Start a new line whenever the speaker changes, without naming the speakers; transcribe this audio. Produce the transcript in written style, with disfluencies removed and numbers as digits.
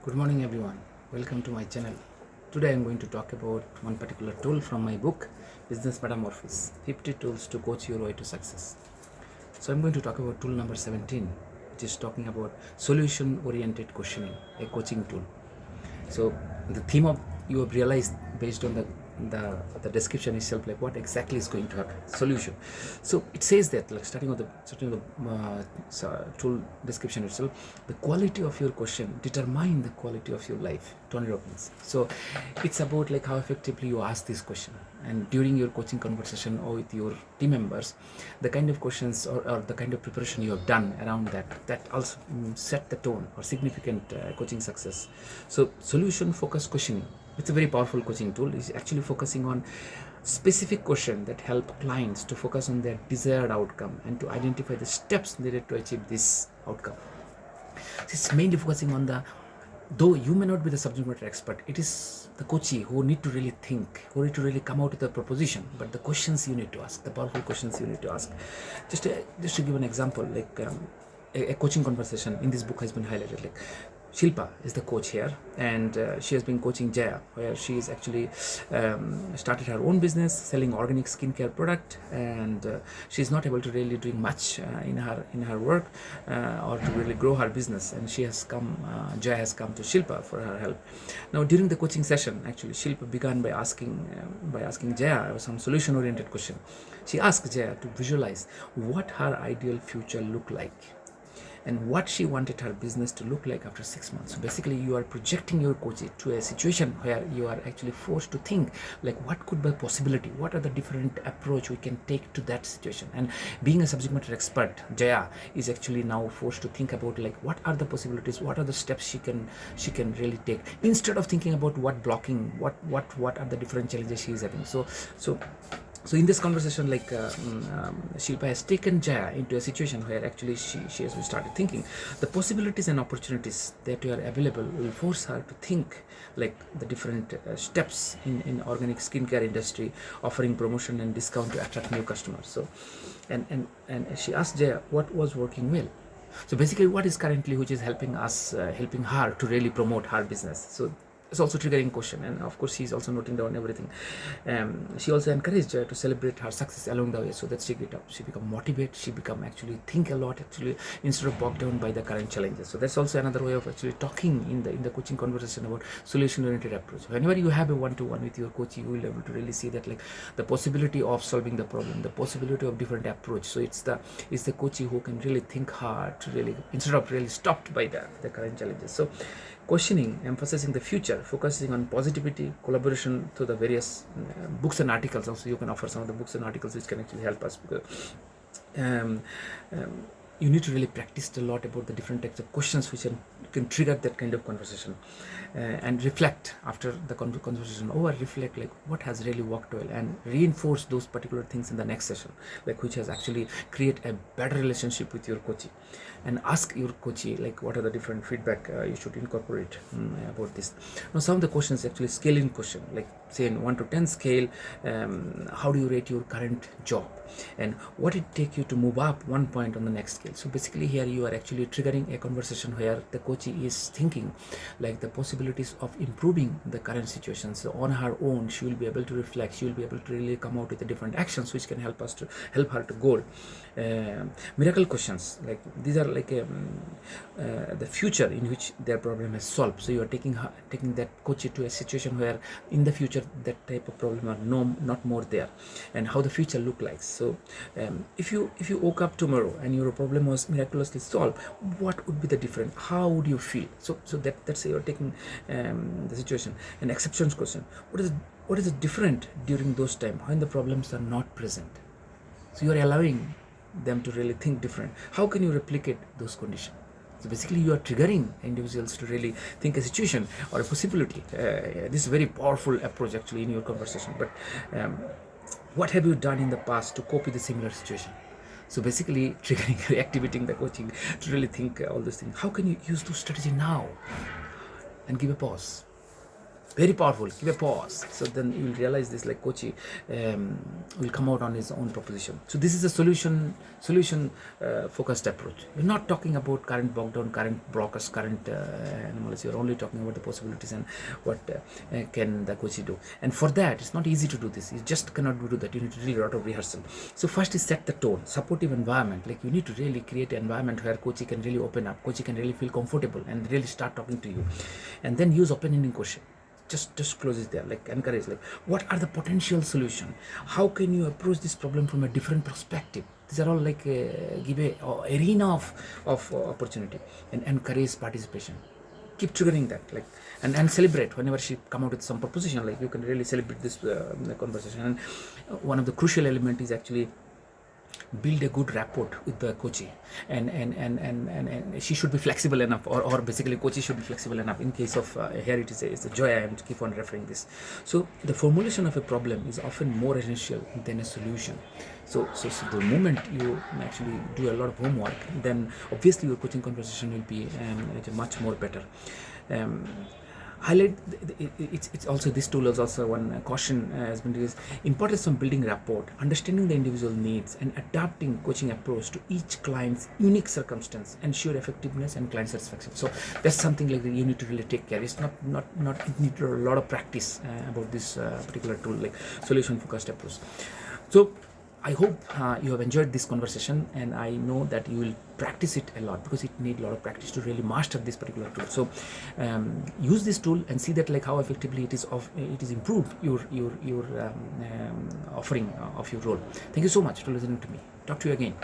Good morning everyone. Welcome to my channel. Today I am going to talk about one particular tool from my book Business Metamorphosis 50 Tools to Coach Your Way to Success. So I'm going to talk about tool number 17, which is talking about solution oriented questioning, a coaching tool. So the theme of you have realized based on the description itself, like what exactly is going to happen. Solution. So it says that, like starting with the tool description itself, the quality of your question determine the quality of your life. Tony Robbins. So it's about like how effectively you ask this question, and during your coaching conversation or with your team members, the kind of questions or the kind of preparation you have done around that also set the tone or significant coaching success. So solution focused questioning, it's a very powerful coaching tool. It's actually focusing on specific questions that help clients to focus on their desired outcome and to identify the steps needed to achieve this outcome. It's mainly focusing on though you may not be the subject matter expert, it is the coachee who need to really think, who need to really come out with a proposition, but the questions you need to ask, the powerful questions you need to ask. Just to give an example, like a coaching conversation in this book has been highlighted. Like Shilpa is the coach here, and she has been coaching Jaya, where she is actually started her own business selling organic skincare product, and she is not able to really doing much in her work or to really grow her business. And she has come, Jaya has come to Shilpa for her help. Now during the coaching session, actually Shilpa began by asking Jaya some solution-oriented question. She asked Jaya to visualize what her ideal future looked like and what she wanted her business to look like after 6 months. So basically you are projecting your coach to a situation where you are actually forced to think like what could be possibility, what are the different approach we can take to that situation. And being a subject matter expert, Jaya is actually now forced to think about like what are the possibilities, what are the steps she can really take, instead of thinking about what blocking, what are the different challenges she is having. So in this conversation, like Shilpa has taken Jaya into a situation where actually she has started thinking the possibilities and opportunities that are available will force her to think like the different steps in organic skincare industry, offering promotion and discount to attract new customers. So and she asked Jaya what was working well. So basically what is currently which is helping her to really promote her business. So it's also triggering question, and of course she's also noting down everything. She also encouraged her to celebrate her success along the way, so that she become motivated, she become actually think a lot actually instead of bogged down by the current challenges. So that's also another way of actually talking in the coaching conversation about solution oriented approach. Whenever you have a one-to-one with your coach, you will be able to really see that like the possibility of solving the problem, the possibility of different approach. So it's the coach who can really think hard to really, instead of really stopped by the current challenges. So questioning, emphasizing the future, focusing on positivity, collaboration through the various books and articles. Also, you can offer some of the books and articles which can actually help us, because you need to really practice a lot about the different types of questions which can trigger that kind of conversation, and reflect after the conversation over, reflect like what has really worked well and reinforce those particular things in the next session, like which has actually create a better relationship with your coachee. And ask your coachee like what are the different feedback you should incorporate about this. Now some of the questions actually scaling question, like say in 1 to 10 scale, how do you rate your current job, and what it take you to move up 1 point on the next scale. So basically here you are actually triggering a conversation where the coachee is thinking like the possibilities of improving the current situation. So on her own she will be able to reflect, she will be able to really come out with the different actions which can help her to goal. Miracle questions, like these are like the future in which their problem is solved. So you are taking that coachee to a situation where in the future that type of problem are not more there, and how the future look like. So if you woke up tomorrow and your problem was miraculously solved, what would be the difference, how would you feel? So that's you're taking the situation. An exceptions question, what is different during those times when the problems are not present? So you are allowing them to really think different. How can you replicate those conditions? So basically you are triggering individuals to really think a situation or a possibility. This is a very powerful approach actually in your conversation. But what have you done in the past to cope with a similar situation? So basically triggering, reactivating the coaching to really think all those things. How can you use those strategy now? And give a pause. Very powerful. Give a pause. So then you will realize this, like Kochi will come out on his own proposition. So this is a solution focused approach. You're not talking about current bogged down, current blockers, current anomalies. You're only talking about the possibilities and what can the Kochi do. And for that, it's not easy to do this. You just cannot do that. You need to do a lot of rehearsal. So first is set the tone, supportive environment. Like you need to really create an environment where Kochi can really open up. Kochi can really feel comfortable and really start talking to you. And then use open-ending question. Just close it there, like encourage, like what are the potential solution, how can you approach this problem from a different perspective. These are all like give a arena of opportunity, and encourage participation. Keep triggering that, like and celebrate whenever she come out with some proposition. Like you can really celebrate this conversation. And one of the crucial element is actually build a good rapport with the Kochi, and she should be flexible enough, or basically Kochi should be flexible enough. In case of here it is a joy, I am to keep on referring this. So the formulation of a problem is often more essential than a solution. So the moment you actually do a lot of homework, then obviously your coaching conversation will be much more better. Highlight it's also, this tool is also one caution has been raised: importance of building rapport, understanding the individual needs, and adapting coaching approach to each client's unique circumstance, ensure effectiveness and client satisfaction. So that's something like that you need to really take care. It's not it needs a lot of practice about this particular tool, like solution focused approach. So I hope you have enjoyed this conversation, and I know that you will practice it a lot, because it needs a lot of practice to really master this particular tool. So use this tool and see that like how effectively it is improved your offering of your role. Thank you so much for listening to me. Talk to you again.